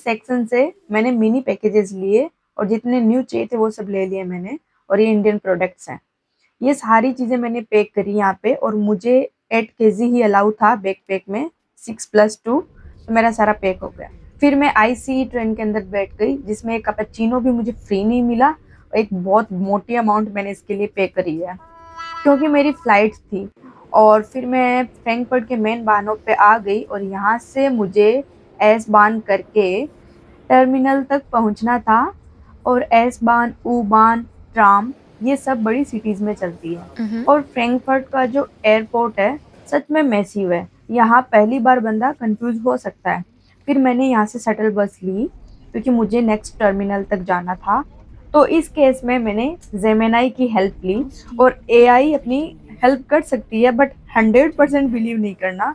इस सेक्शन से मैंने मिनी पैकेजेस लिए और जितने न्यू चाहिए थे वो सब ले लिए मैंने। और ये इंडियन प्रोडक्ट्स हैं। ये सारी चीज़ें मैंने पैक करी यहाँ पे और मुझे 8 केजी ही अलाउ था बैकपैक में, 6+2, तो मेरा सारा पैक हो गया। फिर मैं आईसी ट्रेन के अंदर बैठ गई जिसमें एक कैपेचिनो भी मुझे फ्री नहीं मिला और एक बहुत मोटी अमाउंट मैंने इसके लिए पे करी है क्योंकि मेरी फ्लाइट थी। और फिर मैं फ्रैंकफर्ट के मेन बानों पे आ गई और यहाँ से मुझे एस बान करके टर्मिनल तक पहुँचना था। और एस बान, यू बान, ट्राम ये सब बड़ी सिटीज़ में चलती है। और फ्रैंकफर्ट का जो एयरपोर्ट है सच में मैसिव है। यहाँ पहली बार बंदा कंफ्यूज हो सकता है। फिर मैंने यहाँ से शटल बस ली क्योंकि मुझे नेक्स्ट टर्मिनल तक जाना था। तो इस केस में मैंने जेमिनाई की हेल्प ली। और एआई अपनी हेल्प कर सकती है बट 100% बिलीव नहीं करना।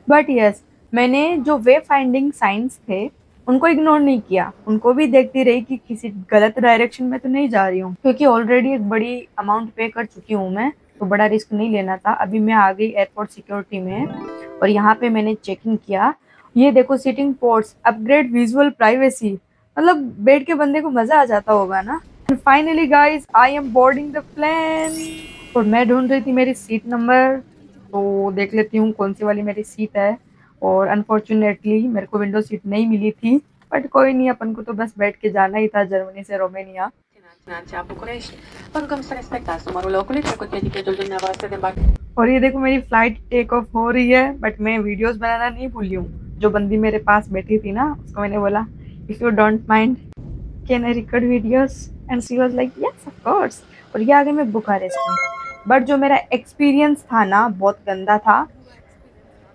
बट यस, मैंने जो वे फाइंडिंग साइंस थे उनको इग्नोर नहीं किया, उनको भी देखती रही कि किसी गलत डायरेक्शन में तो नहीं जा रही हूँ क्योंकि ऑलरेडी एक बड़ी अमाउंट पे कर चुकी हूँ मैं, तो बड़ा रिस्क नहीं लेना था। अभी मैं आ गई एयरपोर्ट सिक्योरिटी में और यहाँ पे मैंने चेक इन किया। ये देखो seating ports, upgrade visual privacy, मतलब बैठ के बंदे को मजा आ जाता होगा ना। Finally guys, I am boarding the plane और मैं ढूंढ रही थी मेरी सीट नंबर, तो देख लेती हूँ कौन सी वाली मेरी सीट है। और अनफॉर्चुनेटली मेरे को विंडो सीट नहीं मिली थी, बट कोई नहीं, अपन को तो बस बैठ के जाना ही था जर्मनी से रोमेनिया। और ये देखो मेरी फ्लाइट टेक ऑफ हो रही है, बट मैं वीडियोस बनाना नहीं भूली हूँ। जो बंदी मेरे पास बैठी थी ना उसको मैंने बोला if you don't mind can I record videos, and she was like yes of course. और ये आ गई मैं बुखारेस्ट में। बट जो मेरा एक्सपीरियंस था ना बहुत गंदा था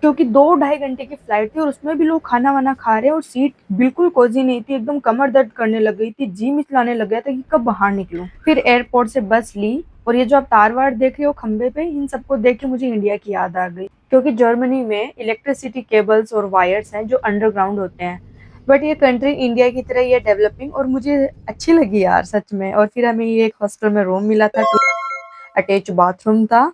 क्योंकि 2-2.5 घंटे की फ्लाइट थी और उसमें भी लोग खाना वाना खा रहे हैं और सीट बिल्कुल कोजी नहीं थी, एकदम कमर दर्द करने लग गई थी, जी मिचलाने लग गया था कि कब बाहर निकलूं। फिर एयरपोर्ट से बस ली और ये जो आप तार वार देख रहे हो खंबे पे, इन सबको देख के मुझे इंडिया की याद आ गई क्योंकि जर्मनी में इलेक्ट्रिसिटी केबल्स और वायर्स हैं जो अंडरग्राउंड होते हैं। बट ये कंट्री इंडिया की तरह ही है डेवलपिंग, और मुझे अच्छी लगी यार सच में। और फिर हमें ये एक हॉस्टल में रूम मिला था, अटैच बाथरूम था।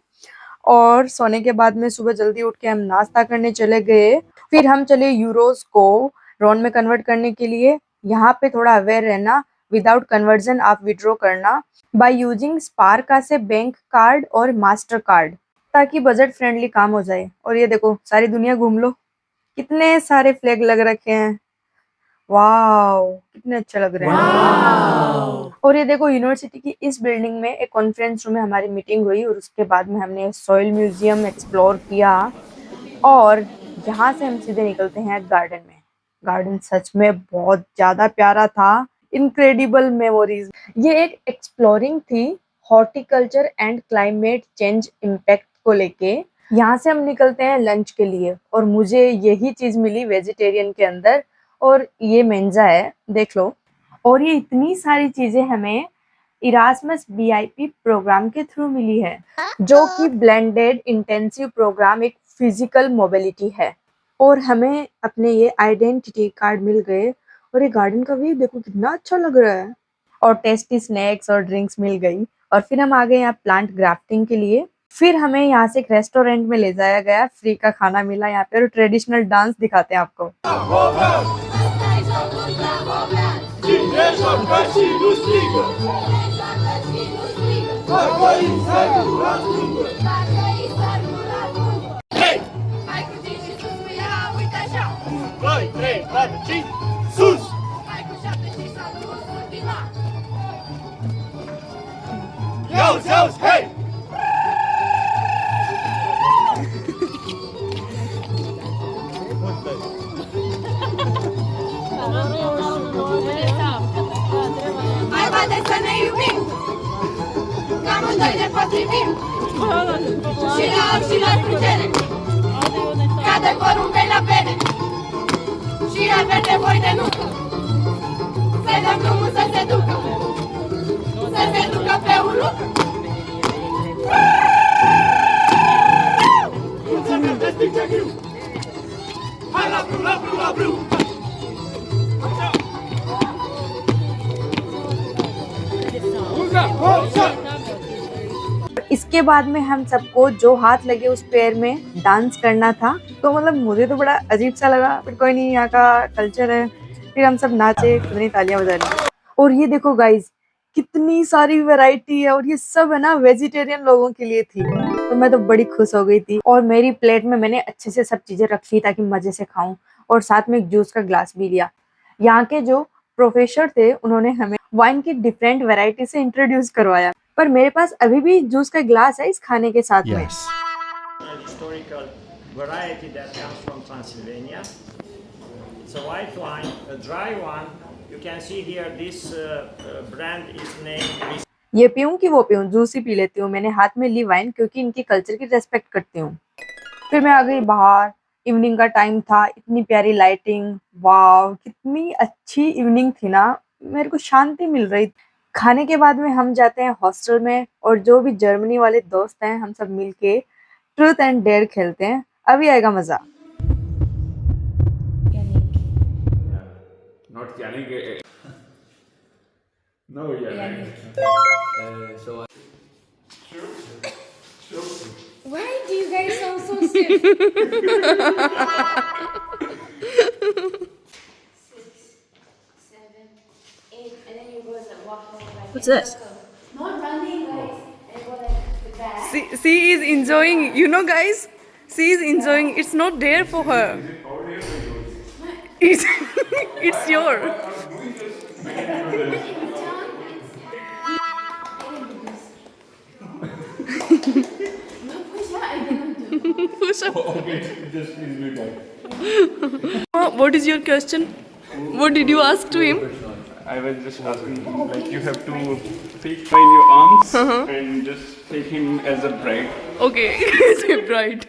और सोने के बाद में सुबह जल्दी उठ के हम नाश्ता करने चले गए। फिर हम चले यूरोस को रॉन में कन्वर्ट करने के लिए। यहाँ पे थोड़ा अवेयर रहना, विदाउट कन्वर्जन आप विड्रॉ करना बाय यूजिंग स्पारका से बैंक कार्ड और मास्टर कार्ड, ताकि बजट फ्रेंडली काम हो जाए। और ये देखो सारी दुनिया घूम लो, कितने सारे फ्लैग लग रखे हैं, वाओ कितने अच्छे लग रहे हैं। और ये देखो यूनिवर्सिटी की इस बिल्डिंग में एक कॉन्फ्रेंस रूम में हमारी मीटिंग हुई और उसके बाद में हमने सॉइल म्यूजियम एक्सप्लोर किया। और यहाँ से हम सीधे निकलते हैं गार्डन में। गार्डन सच में बहुत ज्यादा प्यारा था, इनक्रेडिबल मेमोरीज। ये एक एक्सप्लोरिंग थी horticulture and climate change impact को लेके। यहाँ से हम निकलते हैं लंच के लिए और मुझे यही चीज मिली वेजिटेरियन के अंदर, और ये मेंजा है देख लो। और ये इतनी सारी चीजें हमें इरास्मस बीआईपी प्रोग्राम के थ्रू मिली है, जो कि ब्लेंडेड इंटेंसिव प्रोग्राम एक फिजिकल मोबिलिटी है। और हमें अपने ये आइडेंटिटी कार्ड मिल गए। और ये गार्डन का व्यू देखो कितना अच्छा लग रहा है। और टेस्टी स्नैक्स और ड्रिंक्स मिल गई। और फिर हम आ गए यहाँ प्लांट ग्राफ्टिंग के लिए। फिर हमें यहाँ से एक रेस्टोरेंट में ले जाया गया, फ्री का खाना मिला यहाँ पे और ट्रेडिशनल डांस दिखाते हैं आपको। Haideți să ne iubim, că amândoi ne potrivim, și la alb și la sprâncene, cade porumbei la pene, și al verde voi de nucă, să dăm drumul să se ducă pe un lucru. Hai la brâu, la brâu, la brâu! इसके बाद में हम सबको जो हाथ लगे उस पैर में डांस करना था। तो मतलब मुझे तो बड़ा अजीब सा लगा, बट कोई नहीं, यहाँ का कल्चर है फिर हम सब नाचे, कितनी तालियां बजा ली। और ये देखो गाइस, कितनी सारी वैरायटी है, और ये सब है ना वेजिटेरियन लोगों के लिए थी। तो मैं तो बड़ी खुश हो गई थी, और मेरी प्लेट में मैंने अच्छे से सब चीजें रख ली ताकि मजे से खाऊं, और साथ में एक जूस का ग्लास भी लिया। यहाँ के जो प्रोफेसर थे उन्होंने हमें वाइन की डिफरेंट वैरायटी से इंट्रोड्यूस करवाया, पर मेरे पास अभी भी जूस का ग्लास है इस खाने के साथ में। An historical variety that comes from Transylvania. It's a white wine, a dry one. You can see here this brand is named. ये पीऊं कि वो पीऊं, जूस ही पी लेती हूँ। मैंने हाथ में ली वाइन क्योंकि इनकी कल्चर की रेस्पेक्ट करती हूँ। फिर मैं आ गई बाहर, इवनिंग का टाइम था, इतनी प्यारी लाइटिंग, वाव कितनी अच्छी इवनिंग थी ना, मेरे को शांति मिल रही। खाने के बाद में हम जाते हैं हॉस्टल में, और जो भी जर्मनी वाले दोस्त हैं हम सब मिलके ट्रूथ एंड डेयर खेलते हैं। अभी आएगा मजा। Not Yannick. No, Yannick. Why do you guys sound so stiff? 6, 7, 8, and then you go like walk like. What's this? Not running, guys. And go like the back. She is enjoying, you know guys, she is enjoying. It's not there for her. It's it's your. Push up. Okay, just please do that. What is your question? What did you ask to him? I was just asking, like, you have to take by your arms and just take him as a bride. Okay, say bride.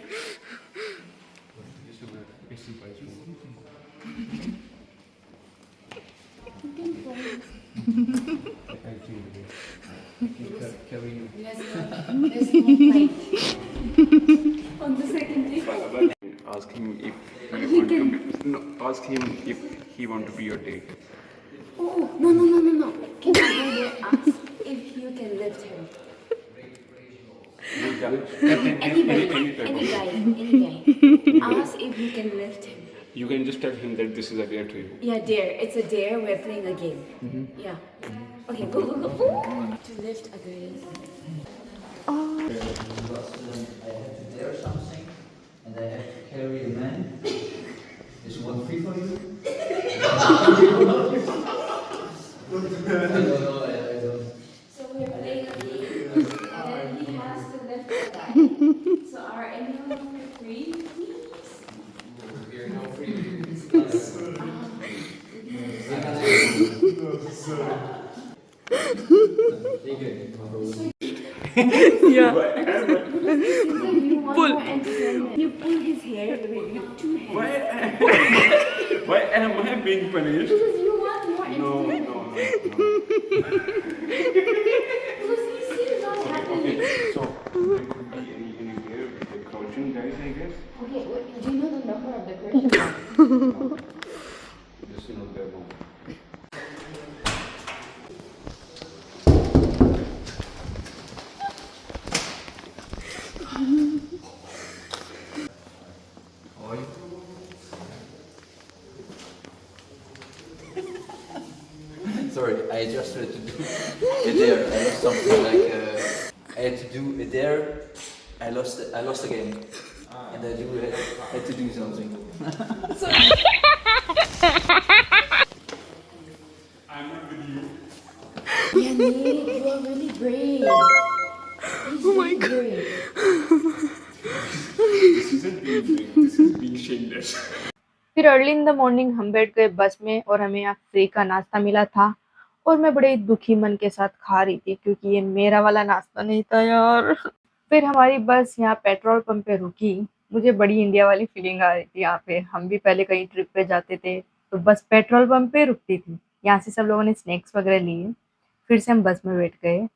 There's no fight. On the second day. Ask him if he want to be, no, ask him if he want to be your date. Oh, no. Can you go there ask if you can lift him? Any guy. Ask if you can lift him. You can just tell him that this is a dare to you. Yeah, dare. It's a dare. We're playing a game. Yeah. Okay, go. To lift a girl. I have to dare something, and I have to carry a man. Is one free for you? I don't. So we're playing a game, and then he has to lift a guy. So are anyone free, please? You're no free. Take it, my brother. Yeah. Pull. You pull his hair with two hands. Why am I being punished? Because you want more No. Because he seems not happy. Okay, so there could be any dare with the crouching guys, I guess. Okay, do you know the number of the question? Just their home. Sorry, I just had to do a dare. I lost something like I had to do a dare. I lost again, and I had to do something. I'm not with you. Yannick, you are really brave. Oh my god. This isn't being big, this is being shameless. फिर early in the morning हम बैठ गए बस में, और हमें यहाँ free का नाश्ता मिला था, और मैं बड़े दुखी मन के साथ खा रही थी क्योंकि ये मेरा वाला नाश्ता नहीं था यार। फिर हमारी बस यहाँ पेट्रोल पंप पे रुकी। मुझे बड़ी इंडिया वाली फीलिंग आ रही थी यहाँ पे। हम भी पहले कहीं ट्रिप पे जाते थे तो बस पेट्रोल पंप पे रुकती थी। यहाँ से सब लोगों ने स्नैक्स वगैरह लिए, फिर से हम बस में बैठ गए,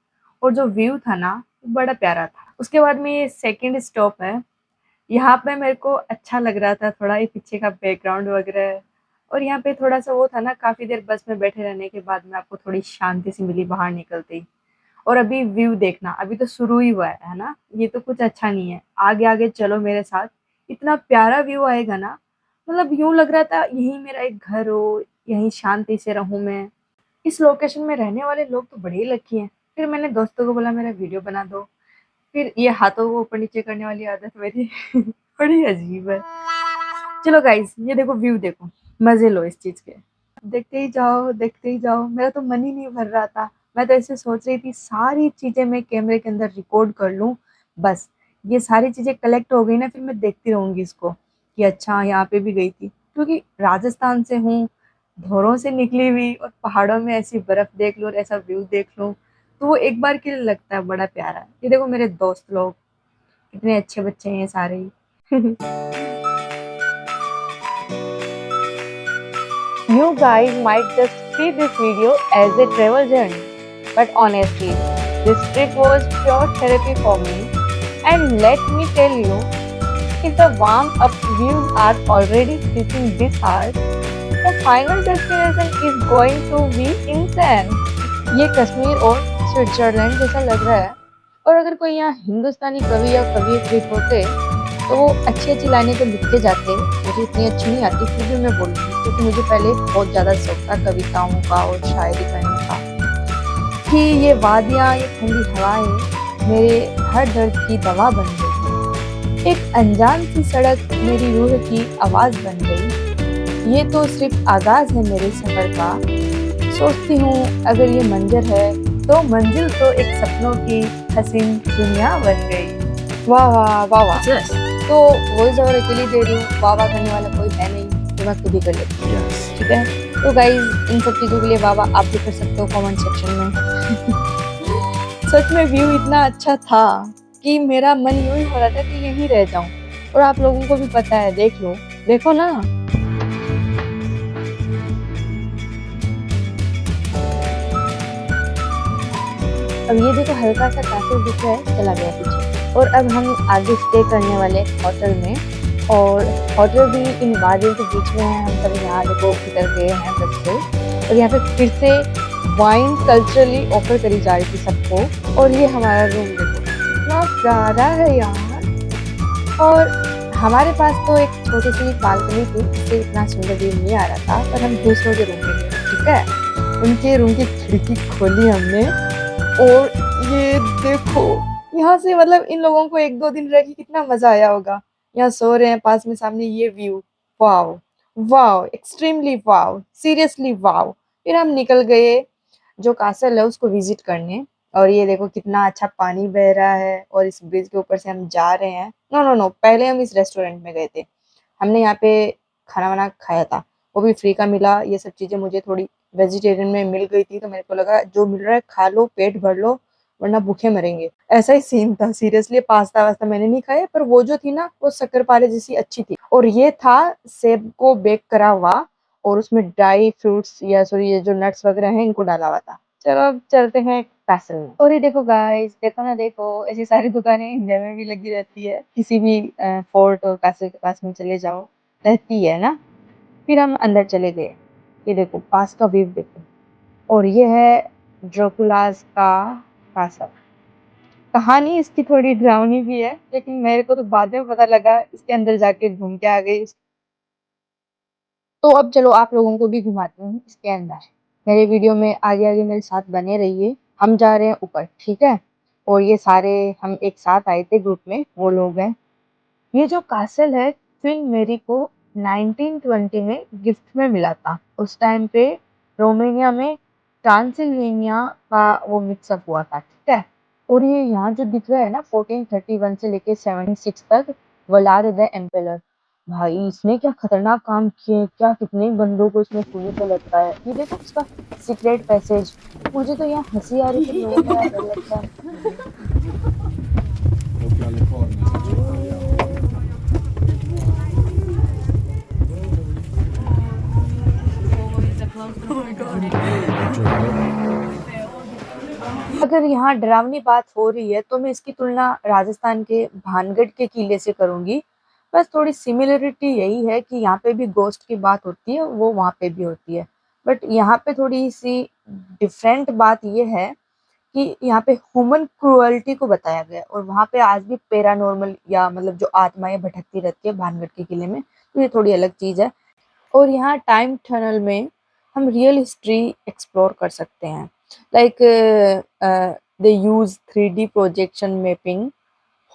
और जो व्यू था ना वो बड़ा प्यारा था। उसके बाद में ये सेकेंड स्टॉप है। यहाँ पे मेरे को अच्छा लग रहा था थोड़ा, ये पीछे का बैकग्राउंड वगैरह, और यहाँ पे थोड़ा सा वो था ना, काफ़ी देर बस में बैठे रहने के बाद में आपको थोड़ी शांति सी मिली बाहर निकलते ही। और अभी व्यू देखना, अभी तो शुरू ही हुआ है ना, ये तो कुछ अच्छा नहीं है। आगे आगे चलो मेरे साथ, इतना प्यारा व्यू आएगा ना, मतलब यूं लग रहा था यही मेरा एक घर हो, यहीं शांति से रहूं मैं। इस लोकेशन में रहने वाले लोग तो बड़े ही लकी हैं। फिर मैंने दोस्तों को बोला मेरा वीडियो बना दो। फिर ये हाथों को ऊपर नीचे करने वाली आदत मेरी बड़ी अजीब है। चलो गाइस, ये देखो व्यू देखो, मजे लो इस चीज के। देखते ही जाओ देखते ही जाओ, मेरा तो मन ही नहीं भर रहा था। मैं तो ऐसे सोच रही थी सारी चीजें मैं कैमरे के अंदर रिकॉर्ड कर लूं, बस ये सारी चीजें कलेक्ट हो गई ना, फिर मैं देखती रहूंगी इसको कि अच्छा यहाँ पे भी गई थी। क्योंकि राजस्थान से हूँ, धोरों से निकली हुई, और पहाड़ों में ऐसी बर्फ देख लूं और ऐसा व्यू देख लूं, तो वो एक बार के लिए लगता है बड़ा प्यारा। ये देखो मेरे दोस्त लोग, कितने अच्छे बच्चे हैं ये सारे ही। You guys might just see this video as a travel journey, but honestly, this trip was pure therapy for me. And let me tell you, if the warm up views are already hitting this hard, the final destination is going to be insane. ये कश्मीर और Switzerland जैसा लग रहा है। और अगर कोई यहाँ हिंदुस्तानी कवि या कवयित्री होते तो वो अच्छी अच्छी लाइनें तो लिख के जाते। मुझे इतनी अच्छी नहीं आती, फिर भी मैं बोलूँगी, क्योंकि मुझे पहले बहुत ज़्यादा शौक था कविताओं का और शायरी करने का। कि ये वादियाँ, ये ठंडी हवाएं मेरे हर दर्द की दवा बन गई। एक अनजान सी सड़क मेरी रूह की आवाज़ बन गई। ये तो सिर्फ आगाज़ है मेरे सफ़र का। सोचती हूँ अगर ये मंजर है तो मंजिल तो एक सपनों की हसीन दुनिया बन गई। वाह वाह वाह वाह। तो वॉइस ओवर अकेली दे रही हूँ, वाह वाह करने वाला कोई है नहीं, तो मैं खुद ही कर लेती हूँ। ठीक है, तो गाइज इन सब चीज़ों के लिए वाह वाह आप भी कर सकते हो कमेंट सेक्शन में। सच में व्यू इतना अच्छा था कि मेरा मन यूं ही हो रहा था कि यहीं रह जाऊं। और आप लोगों को भी पता है, देख लो, देखो ना। अब ये देखो हल्का सा कासिल दिख रहा है, चला गया पीछे। और अब हम आगे स्टे करने वाले होटल में, और होटल भी इन वादियों के बीच में है। हम सब यहाँ देखो उतर गए हैं बस से, और यहाँ पे फिर से वाइन कल्चरली ऑफर करी जा रही थी सबको। और ये हमारा रूम देखो, इतना प्यारा है यार। और हमारे पास तो एक छोटी सी बालकनी थी, इससे इतना सुंदर व्यू नहीं आ रहा था, पर हम दूसरों के रूम में गए। ठीक है, उनके रूम की खिड़की खोली हमने, और ये देखो यहाँ से मतलब इन लोगों को 1-2 दिन रह के कितना मजा आया होगा। यहाँ सो रहे हैं पास में, सामने ये व्यू, वाव वाव, एक्सट्रीमली वाव, सीरियसली वाव। फिर हम निकल गए जो कासल है उसको विजिट करने। और ये देखो कितना अच्छा पानी बह रहा है, और इस ब्रिज के ऊपर से हम जा रहे हैं। नो नो नो, पहले हम इस रेस्टोरेंट में गए थे। हमने यहाँ पे खाना वाना खाया था, वो भी फ्री का मिला। ये सब चीजें मुझे थोड़ी वेजिटेरियन में मिल गई थी, तो मेरे को लगा जो मिल रहा है खा लो, पेट भर लो, वरना भूखे मरेंगे। ऐसा ही सीन था सीरियसली। पास्ता वास्ता मैंने नहीं खाया, पर वो जो थी ना वो शक्करपारे जैसी अच्छी थी। और ये था सेब को बेक करा हुआ, और उसमें ड्राई फ्रूट्स या सॉरी ये जो नट्स वगैरह हैं इनको डाला हुआ था। चलो अब चलते हैं कैसल में। और ये देखो गाइस, देखो ना, देखो ऐसी सारी दुकानें इंडिया में भी लगी रहती है। किसी भी फोर्ट और कैसल के पास में चले जाओ, रहती है ना। फिर हम अंदर चले गए। ये देखो पास का व्यू देखो, और ये है ड्रैकुलास का कैसल। कहानी इसकी थोड़ी डरावनी भी है, लेकिन मेरे को तो बाद में पता लगा, इसके अंदर जाके घूम के आ गई। तो अब चलो आप लोगों को भी घुमाती हूँ इसके अंदर। मेरे वीडियो में आगे आगे मेरे साथ बने रहिए। हम जा रहे हैं ऊपर, ठीक है। और ये सारे हम एक साथ आए थे ग्रुप में, वो लोग हैं। ये जो कासल है फिल्म मेरी को 1920 में गिफ्ट में मिला था। उस टाइम पे रोमानिया में ट्रांसिल्वेनिया का वो मिक्सअप हुआ था, ठीक है। और ये यहाँ जो दिख रहा है ना 1431 से लेके 76 तक, व्लाद द एम्पेरर। भाई इसने क्या खतरनाक काम किए, क्या कितने बंदों को इसने सूली पे लटकाया है। ये देखो उसका सीक्रेट पैसेज। मुझे तो यहाँ हंसी आ रही थी, लोगों को डर लगता है। अगर यहाँ डरावनी बात हो रही है तो मैं इसकी तुलना राजस्थान के भानगढ़ के किले से करूंगी। बस थोड़ी सिमिलरिटी यही है कि यहाँ पे भी गोस्ट की बात होती है, वो वहाँ पे भी होती है। बट यहाँ पे थोड़ी सी डिफरेंट बात ये है कि यहाँ पे ह्यूमन क्रुअल्टी को बताया गया है, और वहाँ पे आज भी पैरानॉर्मल या मतलब जो आत्माएं भटकती रहती है भानगढ़ के किले में, तो ये थोड़ी अलग चीज है। और यहाँ टाइम टनल में हम रियल हिस्ट्री एक्सप्लोर कर सकते हैं। Like they use 3D projection mapping,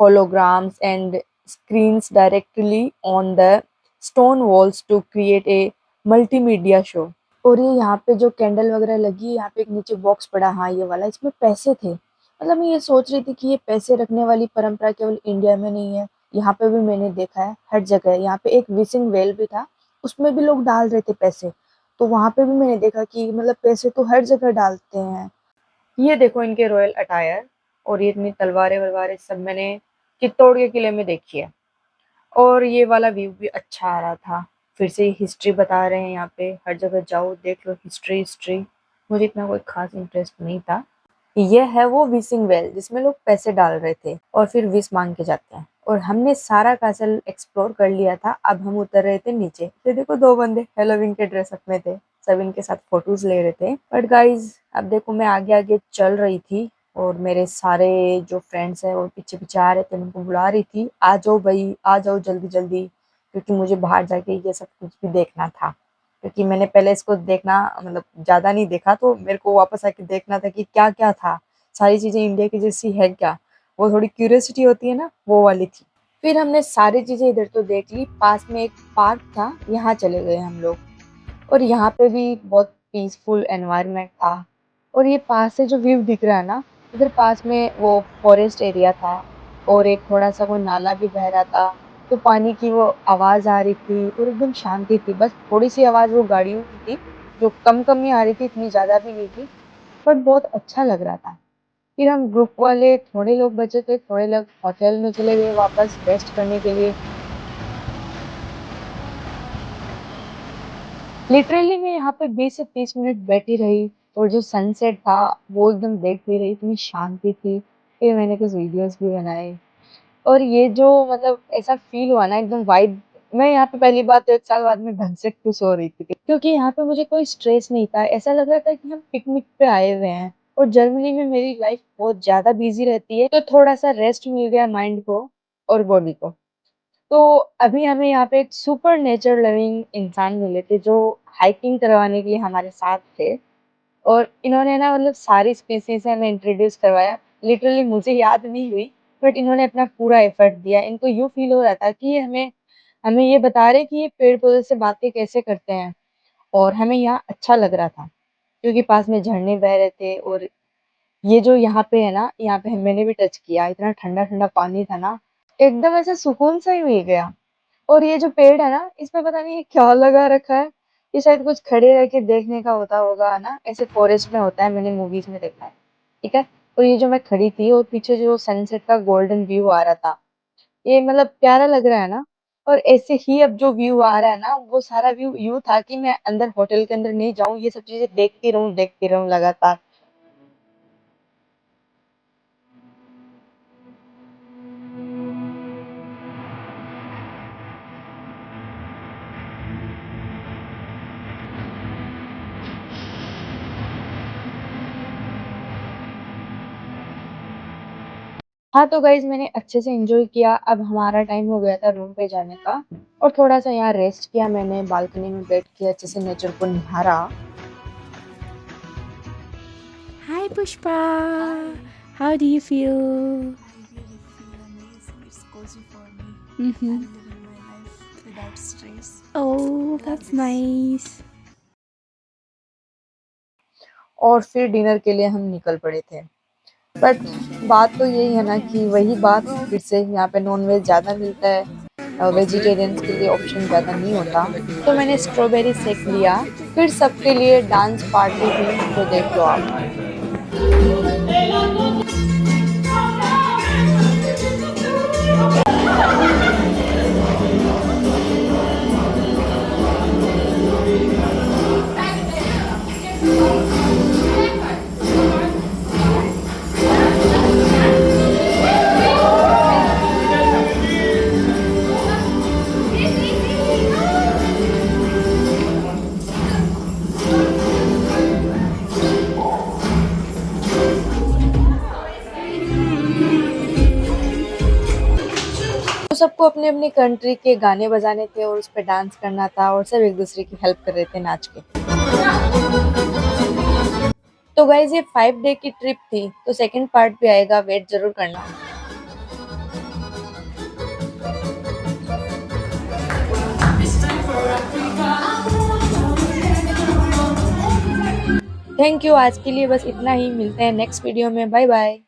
holograms and screens directly on the stone walls to create a multimedia show। और ये यहाँ पे जो कैंडल वगैरह लगी है, यहाँ पे एक नीचे बॉक्स पड़ा, हाँ ये वाला, इसमें पैसे थे। मतलब मैं ये सोच रही थी कि ये पैसे रखने वाली परंपरा केवल इंडिया में नहीं है, यहाँ पे भी मैंने देखा है हर जगह। यहाँ पे एक विशिंग वेल भी था, उसमें भी लोग डाल रहे थे पैसे, तो वहां पे भी मैंने देखा कि मतलब पैसे तो हर जगह डालते हैं। ये देखो इनके रॉयल अटायर, और ये इतनी तलवारें वलवारें सब मैंने चित्तौड़ के किले में देखी है। और ये वाला व्यू भी अच्छा आ रहा था। फिर से हिस्ट्री बता रहे हैं, यहाँ पे हर जगह जाओ देख लो हिस्ट्री हिस्ट्री। मुझे इतना कोई खास इंटरेस्ट नहीं था। ये है वो विशिंग वेल जिसमें लोग पैसे डाल रहे थे और फिर विश मांग के जाते हैं। और हमने सारा कैसल एक्सप्लोर कर लिया था, अब हम उतर रहे थे नीचे। ये देखो दो बंदे हेलोवीन के ड्रेसअप में थे, सब इनके साथ फोटोज ले रहे थे। बट गाइज अब देखो मैं आगे आगे चल रही थी और मेरे सारे जो फ्रेंड्स हैं वो पीछे पीछे आ रहे थे, उनको बुला रही थी आ जाओ भाई आ जाओ जल्दी जल्दी, क्योंकि मुझे बाहर जाके ये सब कुछ भी देखना था। क्योंकि मैंने पहले इसको देखना मतलब ज़्यादा नहीं देखा, तो मेरे को वापस आके देखना था कि क्या क्या था, सारी चीज़ें इंडिया की जैसी है क्या, वो थोड़ी क्यूरियोसिटी होती है ना, वो वाली थी। फिर हमने सारी चीज़ें इधर तो देख ली, पास में एक पार्क था, यहाँ चले गए हम लोग। और यहाँ पे भी बहुत पीसफुल एनवायरनमेंट था। और ये पास से जो व्यू दिख रहा है ना, इधर पास में वो फॉरेस्ट एरिया था और एक थोड़ा सा वो नाला भी बह रहा था, तो पानी की वो आवाज़ आ रही थी और एकदम शांति थी। बस थोड़ी सी आवाज़ वो गाड़ियों की थी, जो कम कम ही आ रही थी, इतनी ज़्यादा भी नहीं थी, बट बहुत अच्छा लग रहा था। फिर हम ग्रुप वाले थोड़े लोग बचे थे, थोड़े लोग होटल में चले गए वापस रेस्ट करने के लिए। लिटरली मैं यहाँ पे 20 से 30 मिनट बैठी रही और जो सनसेट था वो एकदम देखती रही, इतनी शांति थी। फिर मैंने कुछ वीडियोस भी बनाए और ये जो मतलब ऐसा फील हुआ ना एकदम वाइब। मैं यहाँ पे पहली बार तो 1 साल बाद में ढंग से खुश हो रही थी, क्योंकि यहाँ पे मुझे कोई स्ट्रेस नहीं था। ऐसा लग रहा था कि हम पिकनिक पे आए हुए हैं। और जर्मनी में मेरी लाइफ बहुत ज्यादा बिजी रहती है, तो थोड़ा सा रेस्ट मिल गया माइंड को और बॉडी को। तो अभी हमें यहाँ पे एक सुपर नेचर लविंग इंसान मिले थे जो हाइकिंग करवाने के लिए हमारे साथ थे। और इन्होंने ना मतलब सारी स्पीसीज से हमें इंट्रोड्यूस करवाया। लिटरली मुझे याद नहीं हुई, बट इन्होंने अपना पूरा एफर्ट दिया। इनको यूँ फील हो रहा था कि ये हमें हमें ये बता रहे कि ये पेड़ पौधे से बातें कैसे करते हैं। और हमें यहाँ अच्छा लग रहा था क्योंकि पास में झरने बह रहे थे। और ये जो यहाँ पे है ना, यहाँ पे मैंने भी टच किया, इतना ठंडा ठंडा पानी था ना, एकदम ऐसा सुकून सा ही मिल गया। और ये जो पेड़ है ना, इसमें पता नहीं ये क्या लगा रखा है। ये शायद कुछ खड़े रह के देखने का होता होगा ना, ऐसे फॉरेस्ट में होता है, मैंने मूवीज में देखा है। ठीक है। और ये जो मैं खड़ी थी और पीछे जो सनसेट का गोल्डन व्यू आ रहा था, ये मतलब प्यारा लग रहा है ना। और ऐसे ही अब जो व्यू आ रहा है ना, वो सारा व्यू यूं था कि मैं अंदर होटल के अंदर नहीं जाऊं, ये सब चीजें देखती रहूं लगातार। हाँ तो गाइज मैंने अच्छे से एंजॉय किया। अब हमारा टाइम हो गया था रूम पे जाने का, और थोड़ा सा यहाँ रेस्ट किया मैंने, बालकनी में बैठ के अच्छे से नेचर को निहारा। Hi Pushpa, how do you feel? I really feel amazing. It's cozy for me. Mm-hmm. I'm living my life without stress. Oh, that's nice. और फिर डिनर के लिए हम निकल पड़े थे। बट बात तो यही है ना कि वही बात फिर से, यहाँ पे नॉनवेज ज़्यादा मिलता है, वेजिटेरियंस के लिए ऑप्शन ज़्यादा नहीं होता। तो मैंने स्ट्रॉबेरी शेक लिया। फिर सबके लिए डांस पार्टी थी, तो देख लो आप। तो सबको अपने अपने कंट्री के गाने बजाने थे और उस पर डांस करना था, और सब एक दूसरे की हेल्प कर रहे थे नाच के। तो गाइज ये 5 डे की ट्रिप थी, तो सेकंड पार्ट भी आएगा, वेट जरूर करना। थैंक यू, आज के लिए बस इतना ही, मिलते हैं नेक्स्ट वीडियो में, बाय बाय।